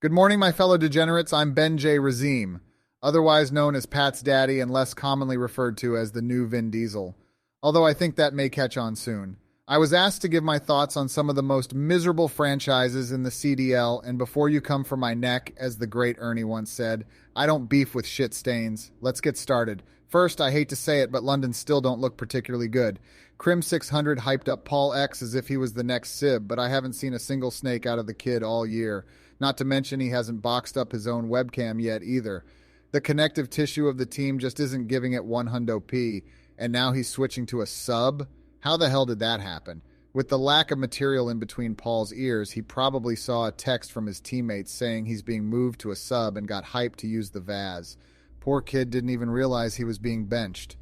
Good morning, my fellow degenerates. I'm Ben J. RIZZEEM, otherwise known as Pat's daddy and less commonly referred to as the new Vin Diesel, although I think that may catch on soon. I was asked to give my thoughts on some of the most miserable franchises in the CDL, and before you come for my neck, as the great Ernie once said, I don't beef with shit stains. Let's get started. First, I hate to say it, but London still don't look particularly good. Crim 600 hyped up Paul X as if he was the next Sib, but I haven't seen a single snake out of the kid all year. Not to mention he hasn't boxed up his own webcam yet either. The connective tissue of the team just isn't giving it one hundo P, and now he's switching to a sub? How the hell did that happen? With the lack of material in between Paul's ears, he probably saw a text from his teammates saying he's being moved to a sub and got hyped to use the Vaz. Poor kid didn't even realize he was being benched.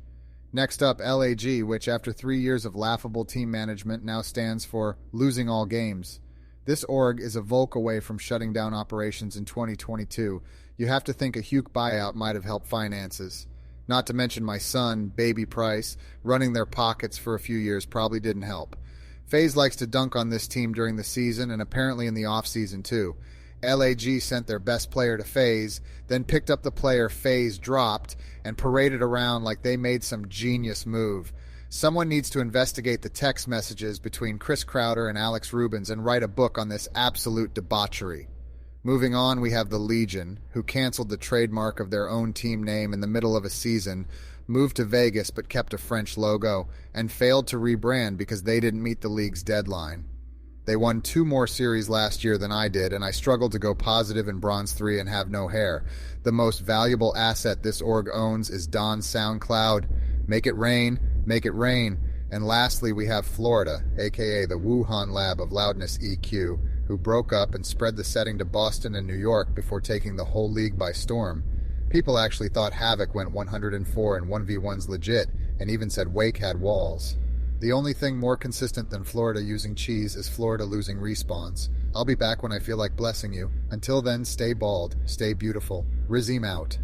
Next up, LAG, which after 3 years of laughable team management now stands for losing all games. This org is a Volk away from shutting down operations in 2022. You have to think a Huke buyout might have helped finances. Not to mention my son, Baby Price, running their pockets for a few years probably didn't help. FaZe likes to dunk on this team during the season and apparently in the off-season too. LAG sent their best player to FaZe, then picked up the player FaZe dropped and paraded around like they made some genius move. Someone needs to investigate the text messages between Chris Crowder and Alex Rubens and write a book on this absolute debauchery. Moving on, we have the Legion, who canceled the trademark of their own team name in the middle of a season, moved to Vegas but kept a French logo, and failed to rebrand because they didn't meet the league's deadline. They won 2 more series last year than I did, and I struggled to go positive in Bronze 3 and have no hair. The most valuable asset this org owns is Don's SoundCloud. Make it rain, make it rain. And lastly, we have Florida, aka the Wuhan lab of loudness EQ, who broke up and spread the setting to Boston and New York before taking the whole league by storm. People actually thought Havoc went 104 and 1v1's legit, and even said Wake had walls. The only thing more consistent than Florida using cheese is Florida losing respawns. I'll be back when I feel like blessing you. Until then, stay bald, stay beautiful. RIZZEEM out.